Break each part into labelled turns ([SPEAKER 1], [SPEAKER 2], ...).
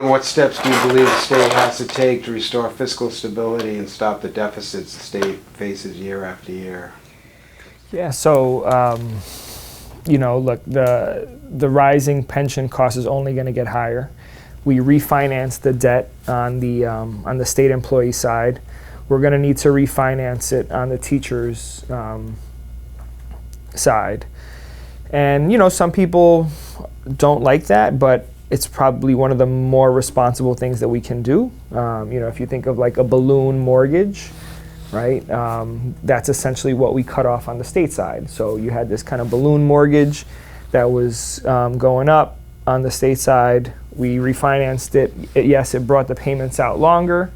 [SPEAKER 1] What steps do you believe the state has to take to restore fiscal stability and stop the deficits the state faces year after year?
[SPEAKER 2] Yeah, so, look, the rising pension cost is only going to get higher. We refinanced the debt on the state employee side. We're going to need to refinance it on the teachers' side. And, some people don't like that, but it's probably one of the more responsible things that we can do. If you think of like a balloon mortgage, right? That's essentially what we cut off on the state side. So you had this kind of balloon mortgage that was going up on the state side. We refinanced it. Yes, it brought the payments out longer,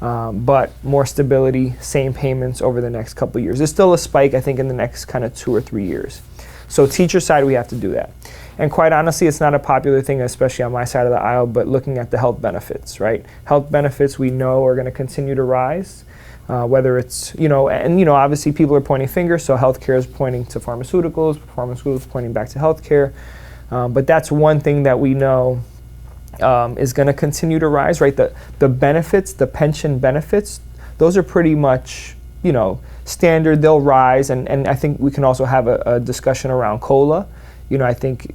[SPEAKER 2] but more stability, same payments over the next couple of years. There's still a spike, I think, in the next kind of 2 or 3 years. So teacher side, we have to do that. And quite honestly, it's not a popular thing, especially on my side of the aisle, but looking at the health benefits, right? Health benefits we know are going to continue to rise. Whether it's, obviously people are pointing fingers, so healthcare is pointing to pharmaceuticals pointing back to healthcare. But that's one thing that we know is going to continue to rise, right? The benefits, the pension benefits, those are pretty much, standard. They'll rise, and I think we can also have a discussion around COLA. I think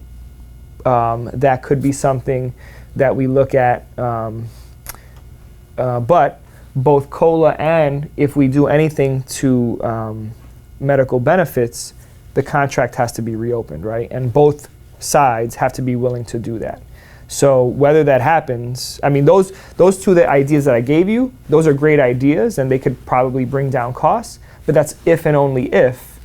[SPEAKER 2] that could be something that we look at. But both COLA and if we do anything to medical benefits, the contract has to be reopened, right? And both sides have to be willing to do that. So whether that happens, those two ideas that I gave you, those are great ideas and they could probably bring down costs, but that's if and only if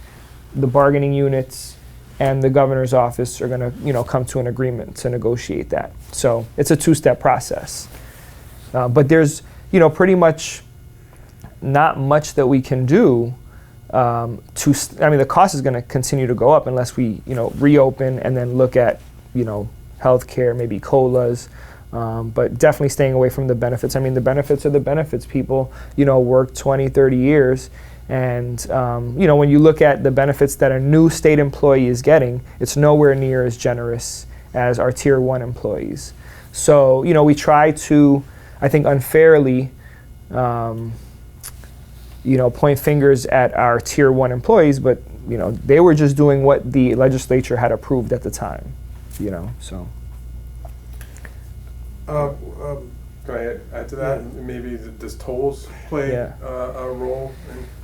[SPEAKER 2] the bargaining units and the governor's office are going to, come to an agreement to negotiate that. So it's a two-step process. But there's, pretty much not much that we can do the cost is going to continue to go up unless we, reopen and then look at, healthcare, maybe COLAs, but definitely staying away from the benefits. The benefits are the benefits. People, work 20, 30 years. And, when you look at the benefits that a new state employee is getting, it's nowhere near as generous as our Tier 1 employees. So, we try to, I think, unfairly, point fingers at our Tier 1 employees, but, they were just doing what the legislature had approved at the time, so.
[SPEAKER 3] Go ahead, add to that.
[SPEAKER 2] Yeah.
[SPEAKER 3] Maybe does tolls play a role?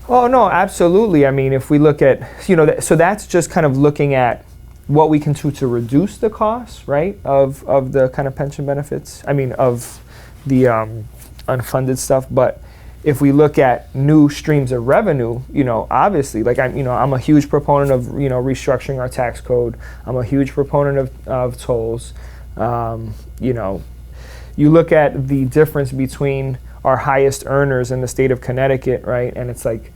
[SPEAKER 2] Oh, no, absolutely. If we look at, so that's just kind of looking at what we can do to reduce the costs, right, of the kind of pension benefits, of the unfunded stuff. But if we look at new streams of revenue, obviously, like I'm a huge proponent of, restructuring our tax code. I'm a huge proponent of tolls. You look at the difference between our highest earners in the state of Connecticut, right? And it's like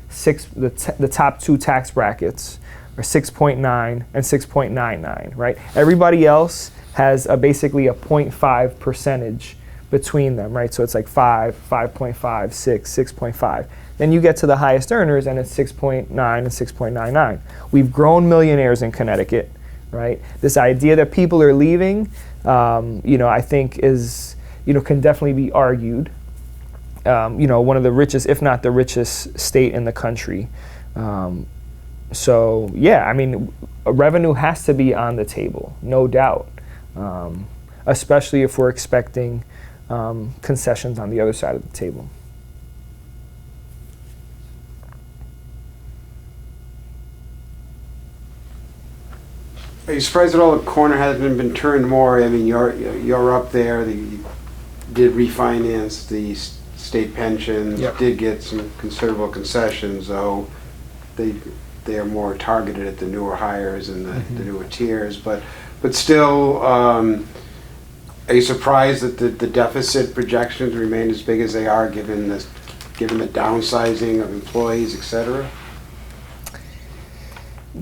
[SPEAKER 2] the top two tax brackets are 6.9 and 6.99, right? Everybody else has basically a 0.5 percentage between them, right? So it's like 5, 5.5, 6, 6.5. Then you get to the highest earners and it's 6.9 and 6.99. We've grown millionaires in Connecticut, right? This idea that people are leaving, I think is, can definitely be argued. One of the richest, if not the richest state in the country. So yeah, revenue has to be on the table, no doubt. Especially if we're expecting concessions on the other side of the table.
[SPEAKER 1] Are you surprised at all the corner hasn't been turned more? You're up there. You did refinance the state pensions.
[SPEAKER 2] Yep.
[SPEAKER 1] Did get some considerable concessions, though they are more targeted at the newer hires and the newer tiers. But still, are you surprised that the deficit projections remain as big as they are, given the downsizing of employees, et cetera?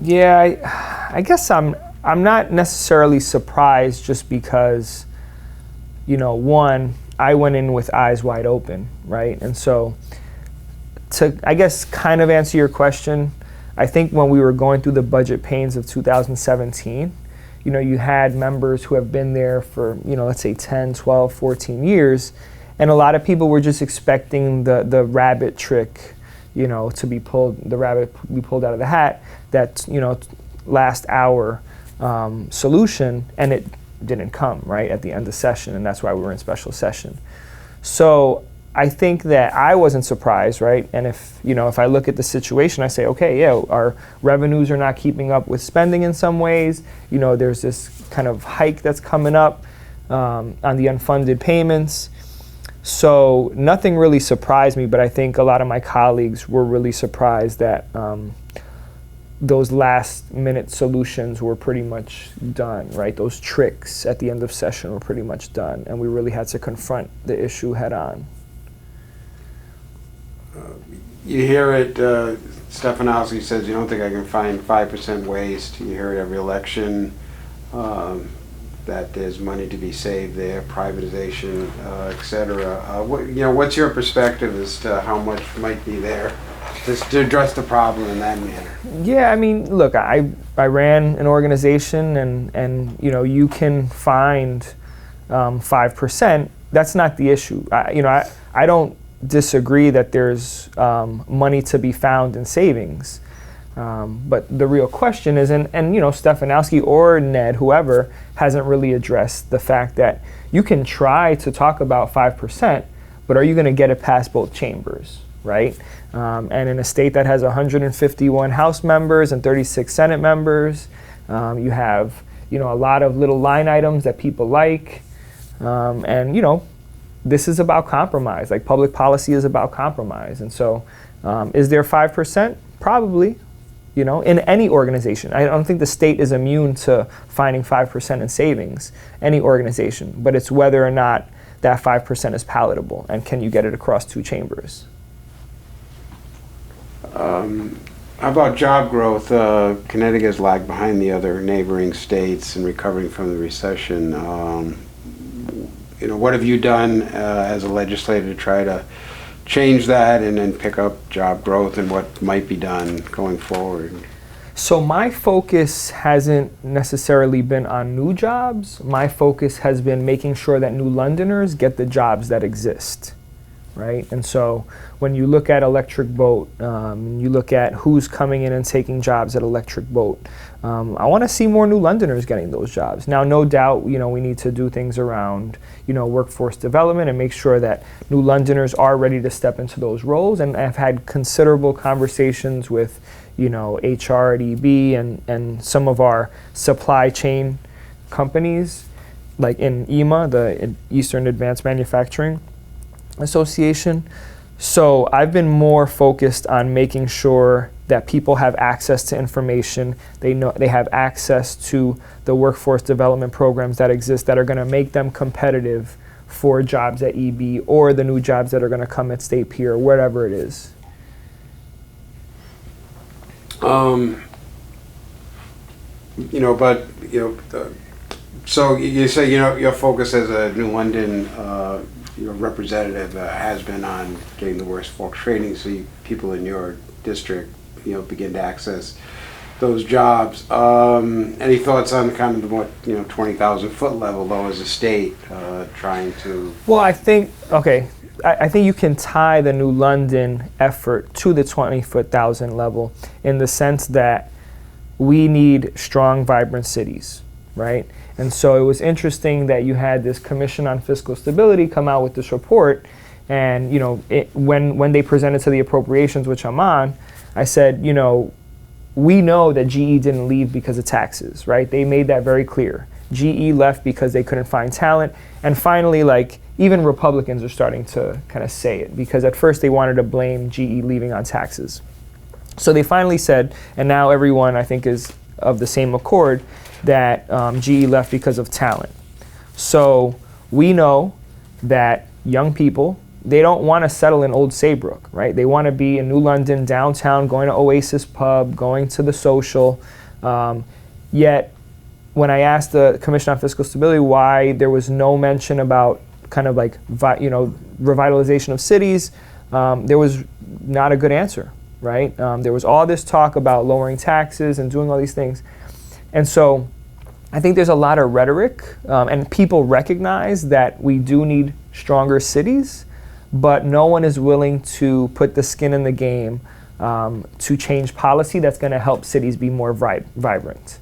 [SPEAKER 2] Yeah, I guess I'm not necessarily surprised, just because, one, I went in with eyes wide open, right? And so to, I guess, kind of answer your question, I think when we were going through the budget pains of 2017, you had members who have been there for, let's say 10, 12, 14 years, and a lot of people were just expecting the rabbit trick, to be pulled, the rabbit be pulled out of the hat, that, last hour solution, and it didn't come, right, at the end of session, and that's why we were in special session. So I think that I wasn't surprised, right? And if I look at the situation, I say, okay, yeah, our revenues are not keeping up with spending in some ways. There's this kind of hike that's coming up on the unfunded payments. So nothing really surprised me, but I think a lot of my colleagues were really surprised that those last minute solutions were pretty much done, right? Those tricks at the end of session were pretty much done, and we really had to confront the issue head on.
[SPEAKER 1] You hear it, Stefanowski says, you don't think I can find 5% waste. You hear it every election, that there's money to be saved there, privatization, et cetera. What's your perspective as to how much might be there just to address the problem in that manner?
[SPEAKER 2] Yeah, I mean, look, I ran an organization, and you can find 5%. That's not the issue. I don't disagree that there's money to be found in savings. But the real question is, and Stefanowski or Ned, whoever, hasn't really addressed the fact that you can try to talk about 5%, but are you going to get it past both chambers, right? And in a state that has 151 House members and 36 Senate members, you have a lot of little line items that people like, and this is about compromise. Like, public policy is about compromise. And so is there 5%? Probably, in any organization. I don't think the state is immune to finding 5% in savings, any organization. But it's whether or not that 5% is palatable, and can you get it across two chambers?
[SPEAKER 1] How about job growth? Connecticut has lagged behind the other neighboring states in recovering from the recession. What have you done as a legislator to try to change that and then pick up job growth, and what might be done going forward?
[SPEAKER 2] So my focus hasn't necessarily been on new jobs. My focus has been making sure that New Londoners get the jobs that exist, right? And so when you look at Electric Boat, you look at who's coming in and taking jobs at Electric Boat, I want to see more New Londoners getting those jobs. Now, no doubt, we need to do things around, workforce development and make sure that New Londoners are ready to step into those roles. And I've had considerable conversations with, HR at EB and some of our supply chain companies, like in EMA, the Eastern Advanced Manufacturing Association. So I've been more focused on making sure that people have access to information. They have access to the workforce development programs that exist that are going to make them competitive for jobs at EB or the new jobs that are going to come at State Pier, whatever it is.
[SPEAKER 1] So you say your focus as a New London representative has been on getting the worst folks training, so people in your district begin to access those jobs. Any thoughts on kind of the more 20,000 foot level though as a state trying to?
[SPEAKER 2] Well, I think you can tie the New London effort to the 20,000 level in the sense that we need strong, vibrant cities, right? And so it was interesting that you had this Commission on Fiscal Stability come out with this report, and when they presented to the appropriations, which I'm on, I said, we know that GE didn't leave because of taxes, right? They made that very clear. GE left because they couldn't find talent, and finally, even Republicans are starting to kind of say it, because at first they wanted to blame GE leaving on taxes. So they finally said, and now everyone I think is of the same accord, that GE left because of talent. So we know that young people, they don't want to settle in Old Saybrook, right? They want to be in New London, downtown, going to Oasis Pub, going to the Social. Yet, when I asked the Commission on Fiscal Stability why there was no mention about kind of revitalization of cities, there was not a good answer, right? There was all this talk about lowering taxes and doing all these things. And so I think there's a lot of rhetoric, and people recognize that we do need stronger cities, but no one is willing to put the skin in the game to change policy that's going to help cities be more vibrant.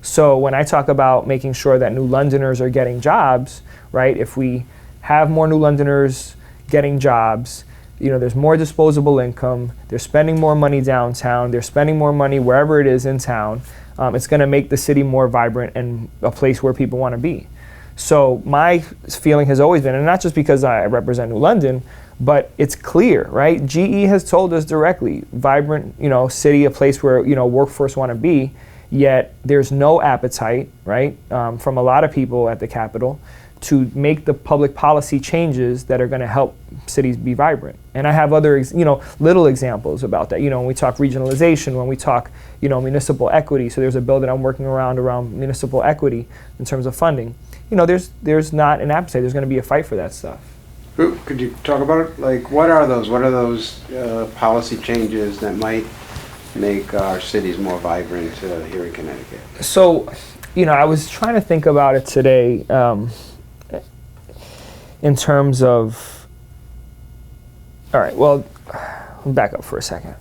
[SPEAKER 2] So when I talk about making sure that New Londoners are getting jobs, right? If we have more New Londoners getting jobs, there's more disposable income, they're spending more money downtown, they're spending more money wherever it is in town, it's going to make the city more vibrant and a place where people want to be. So my feeling has always been, and not just because I represent New London, but it's clear, right? GE has told us directly, vibrant, city, a place where, workforce want to be, yet there's no appetite, right, from a lot of people at the Capitol to make the public policy changes that are going to help cities be vibrant. And I have other, little examples about that. When we talk regionalization, when we talk, municipal equity. So there's a bill that I'm working around municipal equity in terms of funding. There's not an appetite. There's going to be a fight for that stuff.
[SPEAKER 1] Could you talk about it? Like, what are those? What are those policy changes that might make our cities more vibrant here in Connecticut?
[SPEAKER 2] So, I was trying to think about it today in terms of, all right, well, back up for a second.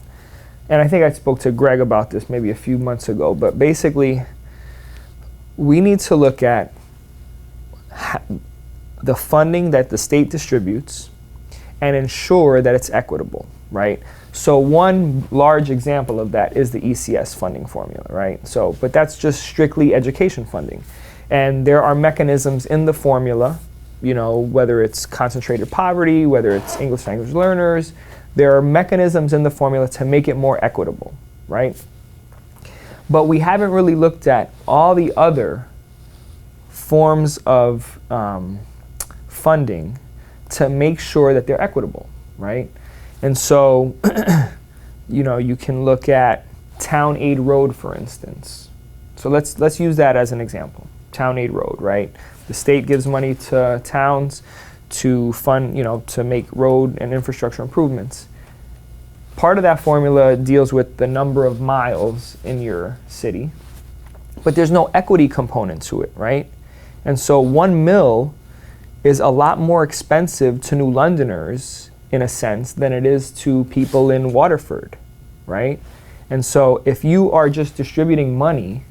[SPEAKER 2] And I think I spoke to Greg about this maybe a few months ago, but basically, we need to look at the funding that the state distributes and ensure that it's equitable, right? So one large example of that is the ECS funding formula, right? So, but that's just strictly education funding. And there are mechanisms in the formula, whether it's concentrated poverty, whether it's English language learners, there are mechanisms in the formula to make it more equitable, right? But we haven't really looked at all the other forms of funding to make sure that they're equitable, right? And so, you can look at Town Aid Road, for instance. So let's use that as an example. Town Aid Road, right? The state gives money to towns to fund, to make road and infrastructure improvements. Part of that formula deals with the number of miles in your city, but there's no equity component to it, right? And so 1 mil is a lot more expensive to New Londoners, in a sense, than it is to people in Waterford, right? And so if you are just distributing money,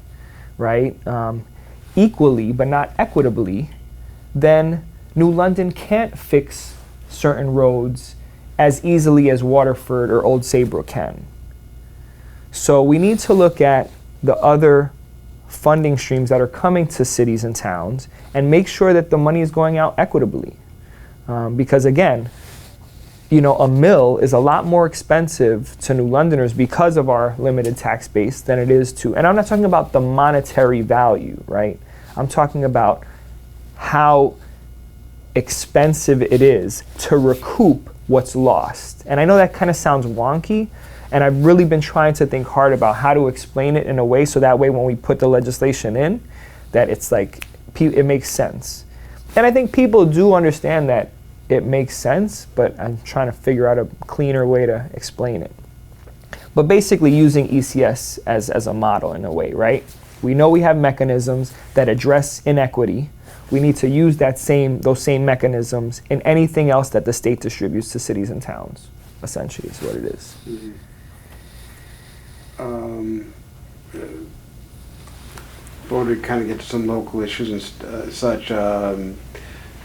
[SPEAKER 2] right, equally but not equitably, then New London can't fix certain roads as easily as Waterford or Old Saybrook can. So we need to look at the other funding streams that are coming to cities and towns and make sure that the money is going out equitably. Because again, a mill is a lot more expensive to New Londoners because of our limited tax base than it is to, and I'm not talking about the monetary value, right? I'm talking about how expensive it is to recoup what's lost. And I know that kind of sounds wonky, and I've really been trying to think hard about how to explain it in a way so that way when we put the legislation in, that it's like, it makes sense. And I think people do understand that it makes sense, but I'm trying to figure out a cleaner way to explain it. But basically using ECS as a model in a way, right? We know we have mechanisms that address inequity. We need to use those same mechanisms in anything else that the state distributes to cities and towns, essentially is what it is.
[SPEAKER 1] Before we kind of get to some local issues and such, a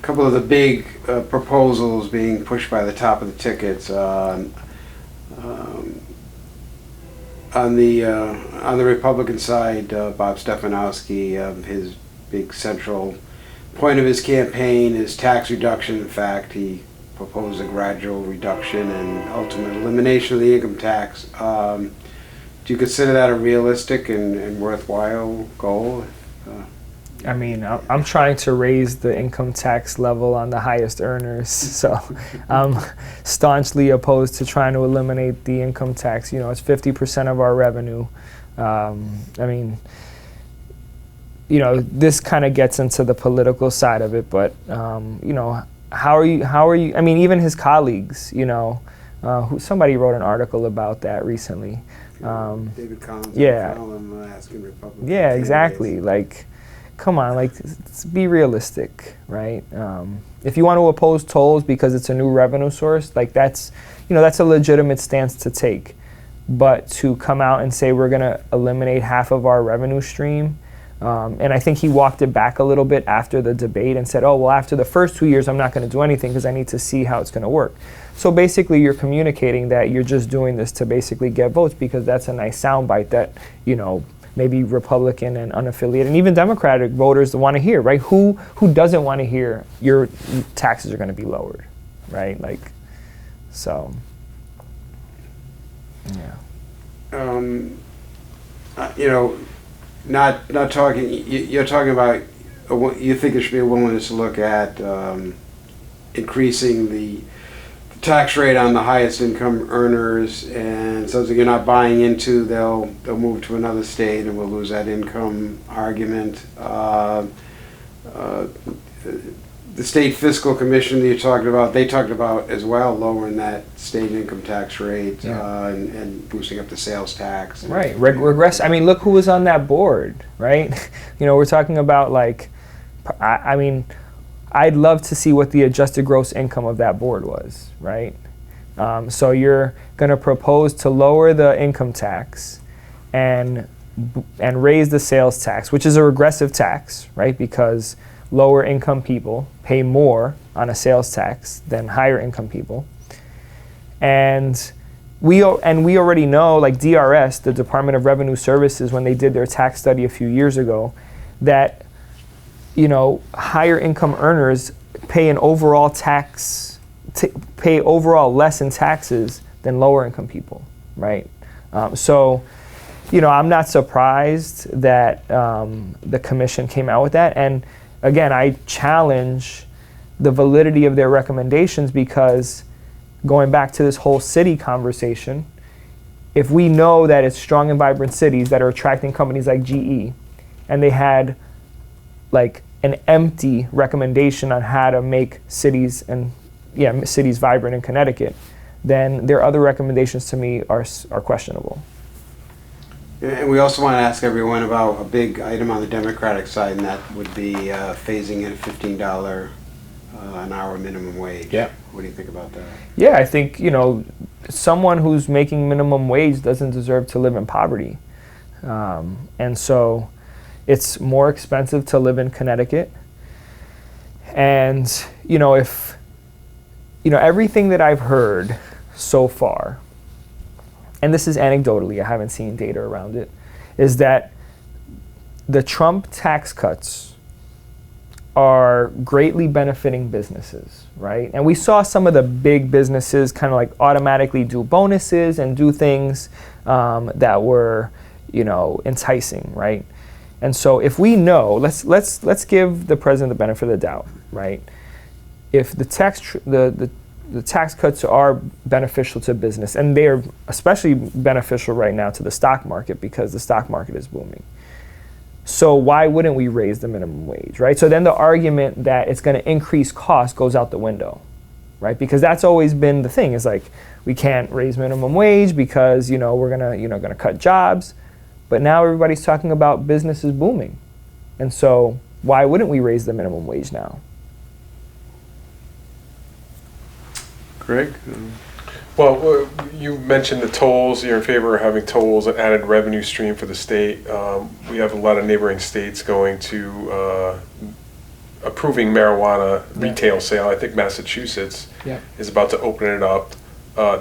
[SPEAKER 1] couple of the big proposals being pushed by the top of the tickets on the Republican side. Bob Stefanowski, his big central point of his campaign is tax reduction. In fact, he proposed a gradual reduction and ultimate elimination of the income tax. Do you consider that a realistic and worthwhile goal?
[SPEAKER 2] I mean, I'm trying to raise the income tax level on the highest earners, so I'm staunchly opposed to trying to eliminate the income tax. It's 50% of our revenue. I mean, this kind of gets into the political side of it, but how are you? I mean, even his colleagues, somebody wrote an article about that recently.
[SPEAKER 1] David Collins,
[SPEAKER 2] yeah,
[SPEAKER 1] asking Republicans.
[SPEAKER 2] Yeah, exactly. Like, come on, like, be realistic, right? If you want to oppose tolls because it's a new revenue source, like that's a legitimate stance to take. But to come out and say we're going to eliminate half of our revenue stream, and I think he walked it back a little bit after the debate and said, oh, well, after the first 2 years, I'm not going to do anything because I need to see how it's going to work. So basically, you're communicating that you're just doing this to basically get votes because that's a nice soundbite that, maybe Republican and unaffiliated and even Democratic voters want to hear, right? Who doesn't want to hear your taxes are going to be lowered, right? Like, so, yeah.
[SPEAKER 1] Not talking. You're talking about. You think there should be a willingness to look at increasing the tax rate on the highest income earners, and so that you're not buying into they'll move to another state and we'll lose that income argument. The state fiscal commission that you talked about, they talked about as well lowering that state income tax rate and boosting up the sales tax.
[SPEAKER 2] Right, regress. I mean, look who was on that board, right? We're talking about like, I mean, I'd love to see what the adjusted gross income of that board was, right? So you're going to propose to lower the income tax and raise the sales tax, which is a regressive tax, right? Because lower income people pay more on a sales tax than higher income people. And we already know, like DRS, the Department of Revenue Services, when they did their tax study a few years ago, that higher income earners pay overall less in taxes than lower income people, right? So, I'm not surprised that the commission came out with that. And again, I challenge the validity of their recommendations because going back to this whole city conversation, if we know that it's strong and vibrant cities that are attracting companies like GE, and they had like an empty recommendation on how to make cities vibrant in Connecticut, then their other recommendations to me are questionable.
[SPEAKER 1] And we also want to ask everyone about a big item on the Democratic side, and that would be phasing in a $15 an hour minimum wage.
[SPEAKER 2] Yeah.
[SPEAKER 1] What do you think about that?
[SPEAKER 2] Yeah, I think, someone who's making minimum wage doesn't deserve to live in poverty. And so it's more expensive to live in Connecticut. And, if, everything that I've heard so far, and this is anecdotally, I haven't seen data around it, is that the Trump tax cuts are greatly benefiting businesses, right? And we saw some of the big businesses kind of like automatically do bonuses and do things that were, enticing, right? And so if we know, let's give the president the benefit of the doubt, right? If the tax cuts are beneficial to business, and they are especially beneficial right now to the stock market because the stock market is booming. So why wouldn't we raise the minimum wage, right? So then the argument that it's going to increase cost goes out the window, right? Because that's always been the thing, is like, we can't raise minimum wage because, we're gonna cut jobs. But now everybody's talking about businesses booming. And so why wouldn't we raise the minimum wage now?
[SPEAKER 3] Greg? Well, you mentioned the tolls. You're in favor of having tolls, an added revenue stream for the state. We have a lot of neighboring states going to approving marijuana retail sale. I think Massachusetts is about to open it up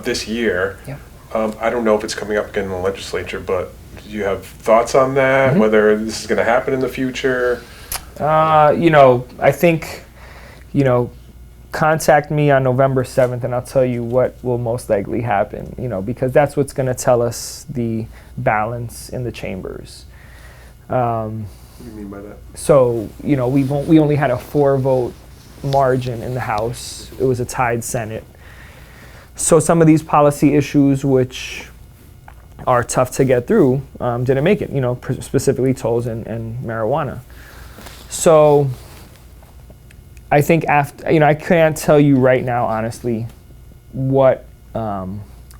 [SPEAKER 3] this year.
[SPEAKER 2] Yeah.
[SPEAKER 3] I don't know if it's coming up again in the legislature, but do you have thoughts on that? Mm-hmm. Whether this is going to happen in the future?
[SPEAKER 2] I think, contact me on November 7th and I'll tell you what will most likely happen, because that's what's going to tell us the balance in the chambers.
[SPEAKER 3] What do you mean by that?
[SPEAKER 2] So, we only had a 4-vote margin in the House. It was a tied Senate. So some of these policy issues, which are tough to get through, didn't make it, specifically tolls and marijuana. So I think after, I can't tell you right now, honestly, what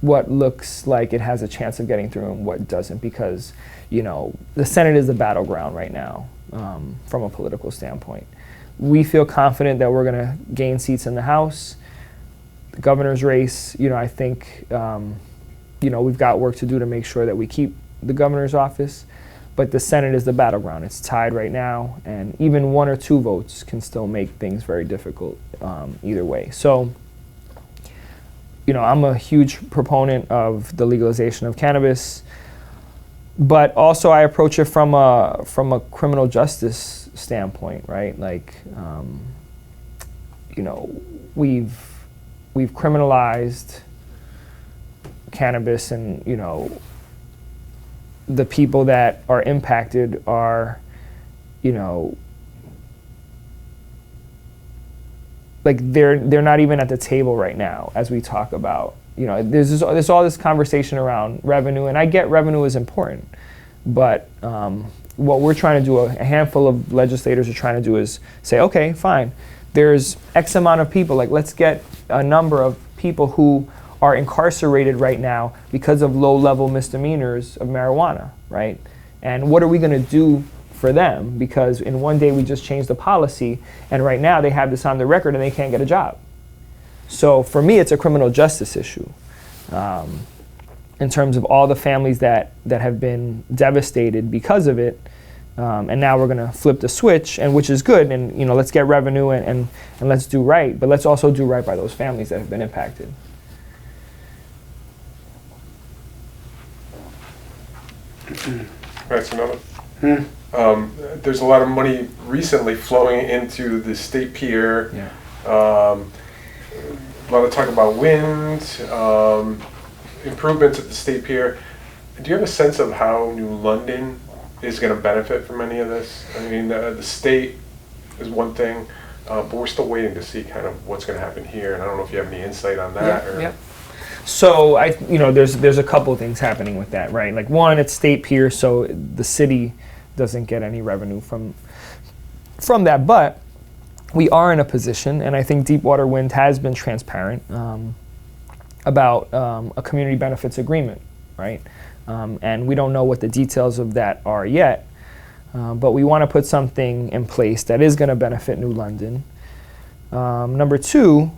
[SPEAKER 2] looks like it has a chance of getting through and what doesn't, because, the Senate is the battleground right now. from a political standpoint. We feel confident that we're going to gain seats in the House. The governor's race, I think, we've got work to do to make sure that we keep the governor's office. But the Senate is the battleground. It's tied right now, and even 1 or 2 votes can still make things very difficult either way. So, I'm a huge proponent of the legalization of cannabis, but also I approach it from a criminal justice standpoint, right? Like, we've criminalized cannabis, and the people that are impacted are, like they're not even at the table right now as we talk about, there's all this conversation around revenue, and I get revenue is important, but what we're trying to do, a handful of legislators are trying to do is say, okay, fine, there's X amount of people, like let's get a number of people who are incarcerated right now because of low-level misdemeanors of marijuana, right? And what are we going to do for them? Because in one day we just changed the policy, and right now they have this on the record and they can't get a job. So for me, it's a criminal justice issue in terms of all the families that have been devastated because of it. And now we're going to flip the switch, and which is good, and let's get revenue and let's do right, but let's also do right by those families that have been impacted.
[SPEAKER 3] That's another. There's a lot of money recently flowing into the state pier.
[SPEAKER 2] Yeah.
[SPEAKER 3] A lot of talk about wind, improvements at the state pier. Do you have a sense of how New London is going to benefit from any of this? I mean, the state is one thing, but we're still waiting to see kind of what's going to happen here. And I don't know if you have any insight on that.
[SPEAKER 2] Yeah. So there's a couple of things happening with that, right? Like one, it's state pier, so the city doesn't get any revenue from that. But we are in a position, and I think Deepwater Wind has been transparent about a community benefits agreement, right? And we don't know what the details of that are yet, but we want to put something in place that is going to benefit New London. Number two,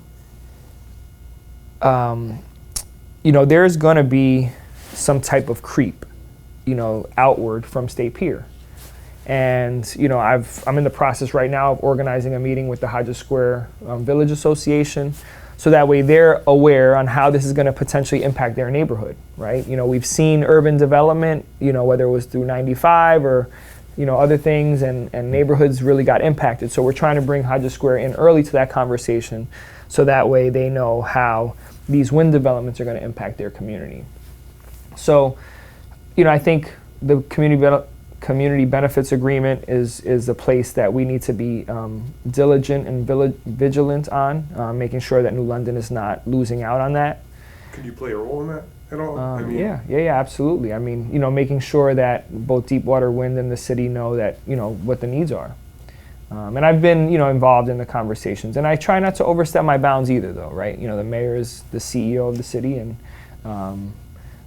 [SPEAKER 2] there's going to be some type of creep, outward from State Pier. And, I'm in the process right now of organizing a meeting with the Hodges Square Village Association, so that way they're aware on how this is going to potentially impact their neighborhood, right? We've seen urban development, whether it was through 95 or, other things, and neighborhoods really got impacted. So we're trying to bring Hodges Square in early to that conversation, so that way they know how these wind developments are going to impact their community. So, I think the community benefits agreement is a place that we need to be diligent and vigilant on, making sure that New London is not losing out on that.
[SPEAKER 3] Could you play a role in that at all?
[SPEAKER 2] Yeah, absolutely. Making sure that both Deepwater Wind and the city know that, what the needs are. And I've been, involved in the conversations, and I try not to overstep my bounds either, though, right? The mayor is the CEO of the city, and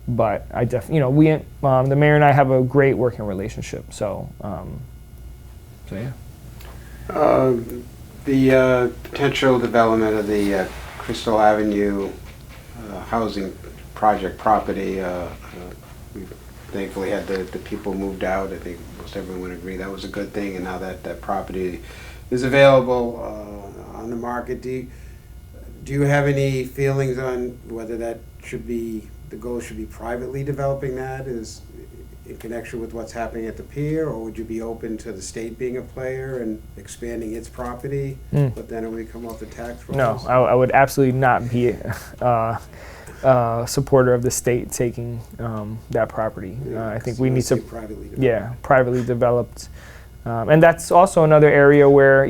[SPEAKER 2] but I definitely, the mayor and I have a great working relationship. So, yeah.
[SPEAKER 1] The potential development of the Crystal Avenue housing project property. We thankfully had the people moved out. I think most everyone would agree that was a good thing, and now that property is available on the market. Do you have any feelings on whether that should be, the goal should be privately developing that is in connection with what's happening at the pier, or would you be open to the state being a player and expanding its property, but then it would come off the tax rolls?
[SPEAKER 2] No, I would absolutely not be supporter of the state taking that property. I think we need to, privately developed. And that's also another area where,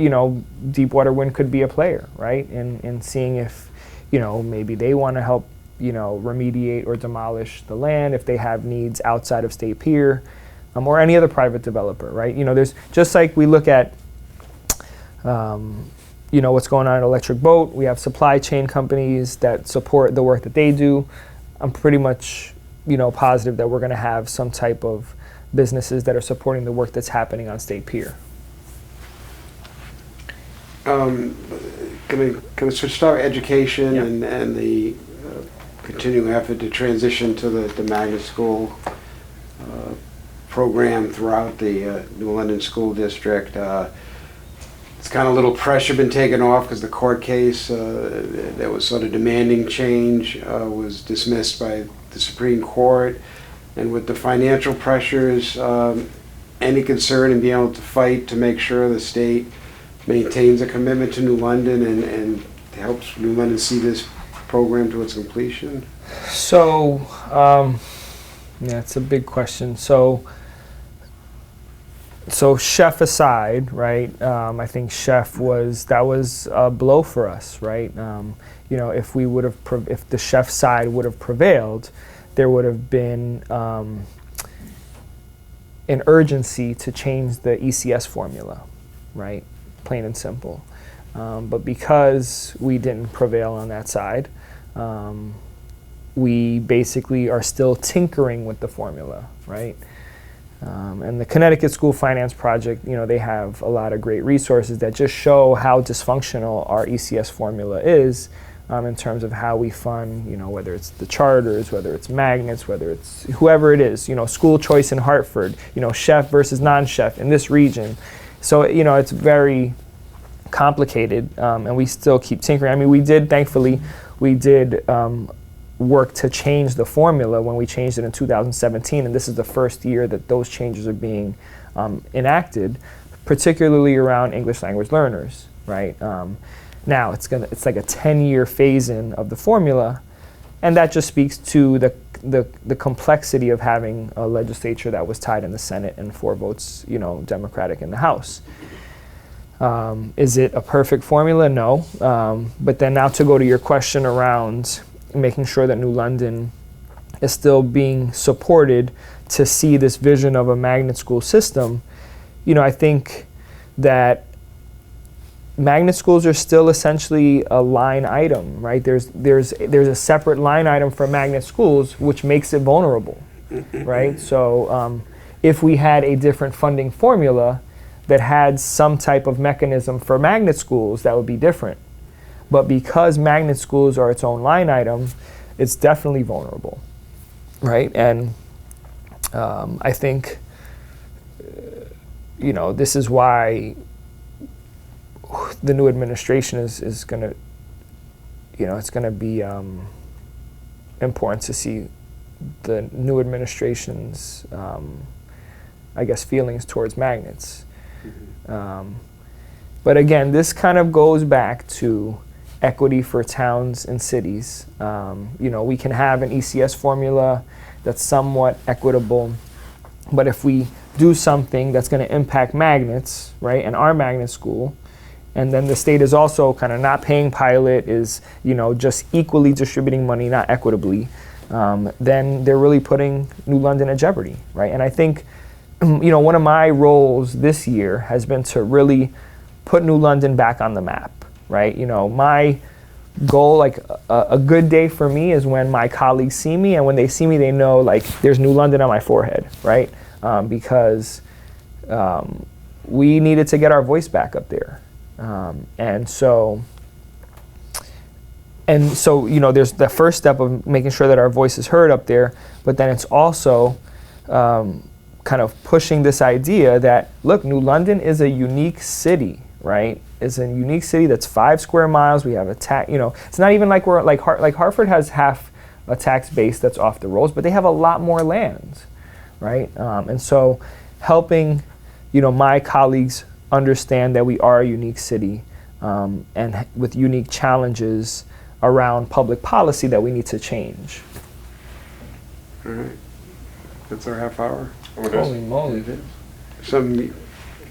[SPEAKER 2] Deepwater Wind could be a player, right? And seeing if, maybe they want to help, remediate or demolish the land if they have needs outside of State Pier, or any other private developer, right? There's, just like we look at, what's going on at Electric Boat, we have supply chain companies that support the work that they do. I'm pretty much, positive that we're going to have some type of businesses that are supporting the work that's happening on State Pier.
[SPEAKER 1] Can I start education
[SPEAKER 2] Yeah.
[SPEAKER 1] and the continuing effort to transition to the magnet school program throughout the New London School District? It's kind of a little pressure been taken off because the court case that was sort of demanding change was dismissed by the Supreme Court. And with the financial pressures, any concern in being able to fight to make sure the state maintains a commitment to New London and helps New London see this program to its completion?
[SPEAKER 2] So, yeah, it's a big question. So Chef aside, right? I think Chef was a blow for us, right? You know, if the Chef side would have prevailed, there would have been an urgency to change the ECS formula, right? Plain and simple. But because we didn't prevail on that side, we basically are still tinkering with the formula, right? And the Connecticut School Finance Project, you know, they have a lot of great resources that just show how dysfunctional our ECS formula is in terms of how we fund, you know, whether it's the charters, whether it's magnets, whether it's whoever it is, you know, school choice in Hartford, you know, chef versus non-chef in this region. So, you know, it's very complicated, and we still keep tinkering. I mean, thankfully, we did work to change the formula when we changed it in 2017, and this is the first year that those changes are being enacted, particularly around English language learners, right? Now it's like a 10-year phase-in of the formula, and that just speaks to the complexity of having a legislature that was tied in the Senate and 4 votes, you know, Democratic in the House. Is it a perfect formula? No. But then now to go to your question around making sure that New London is still being supported to see this vision of a magnet school system, you know, I think that magnet schools are still essentially a line item, right? There's a separate line item for magnet schools, which makes it vulnerable, right? So if we had a different funding formula that had some type of mechanism for magnet schools, that would be different. But because magnet schools are its own line item, it's definitely vulnerable, right? And I think, you know, this is why the new administration is going to, you know, it's going to be important to see the new administration's, I guess, feelings towards magnets. But again, this kind of goes back to equity for towns and cities. You know, we can have an ECS formula that's somewhat equitable, but if we do something that's going to impact magnets, right, and our magnet school, and then the state is also kind of not paying pilot, is, you know, just equally distributing money, not equitably, then they're really putting New London at jeopardy, right? And I think, you know, one of my roles this year has been to really put New London back on the map, right? You know, my goal, like a good day for me is when my colleagues see me, and when they see me, they know, like, there's New London on my forehead, right? Because we needed to get our voice back up there. And so, you know, there's the first step of making sure that our voice is heard up there, but then it's also kind of pushing this idea that, look, New London is a unique city, right? It's a unique city that's 5 square miles. We have a tax, you know, it's not even like we're like Hartford has half a tax base that's off the rolls, but they have a lot more land, right? And so helping, you know, my colleagues understand that we are a unique city, and with unique challenges around public policy that we need to change.
[SPEAKER 1] All right. That's our half hour.
[SPEAKER 2] Holy moly.
[SPEAKER 1] You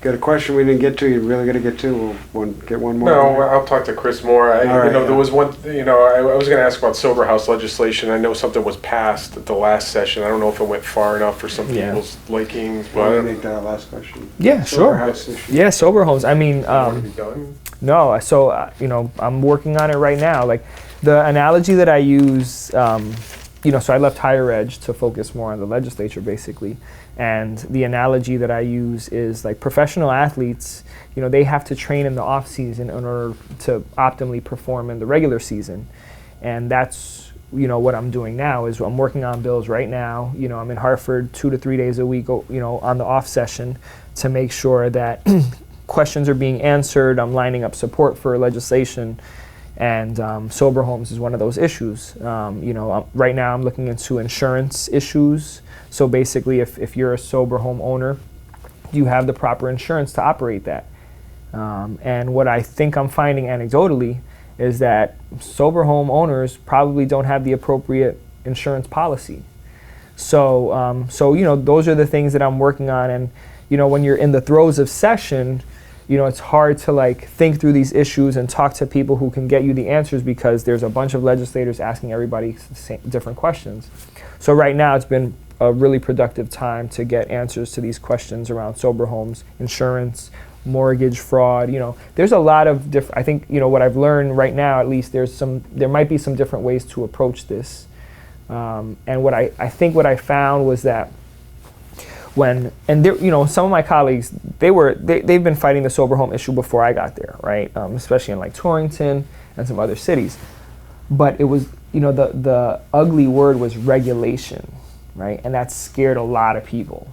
[SPEAKER 1] got a question we didn't get to, you really got to get to? We'll get one more?
[SPEAKER 3] No, I'll talk to Chris more. There was one, I was going to ask about sober house legislation. I know something was passed at the last session. I don't know if it went far enough for some people's likings.
[SPEAKER 1] But
[SPEAKER 3] But
[SPEAKER 1] make that our last question.
[SPEAKER 2] Yeah, sure.
[SPEAKER 1] House issue.
[SPEAKER 2] Yeah, sober homes. I mean,
[SPEAKER 3] done?
[SPEAKER 2] no, so, you know, I'm working on it right now. Like, the analogy that I use so I left higher ed to focus more on the legislature, basically. And the analogy that I use is like professional athletes, they have to train in the off season in order to optimally perform in the regular season. And that's, what I'm doing now is I'm working on bills right now. I'm in Hartford 2 to 3 days a week, on the off session to make sure that questions are being answered. I'm lining up support for legislation. And sober homes is one of those issues. Right now I'm looking into insurance issues. So basically, if you're a sober home owner, you have the proper insurance to operate that. And what I think I'm finding anecdotally is that sober home owners probably don't have the appropriate insurance policy. So those are the things that I'm working on. And when you're in the throes of session, it's hard to like think through these issues and talk to people who can get you the answers because there's a bunch of legislators asking everybody different questions. So right now it's been a really productive time to get answers to these questions around sober homes, insurance, mortgage fraud. There's a lot of different, I think, what I've learned right now, at least there might be some different ways to approach this. And what I think what I found was that some of my colleagues, they've been fighting the sober home issue before I got there, right? Especially in like Torrington and some other cities. But it was, the ugly word was regulation, right? And that scared a lot of people,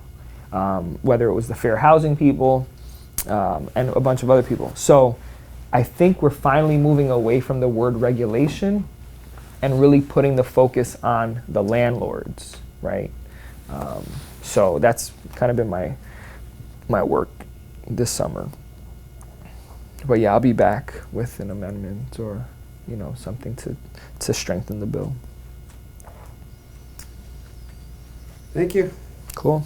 [SPEAKER 2] whether it was the fair housing people and a bunch of other people. So I think we're finally moving away from the word regulation and really putting the focus on the landlords, right? So that's kind of been my work this summer. But yeah, I'll be back with an amendment or, something to strengthen the bill.
[SPEAKER 1] Thank you.
[SPEAKER 2] Cool.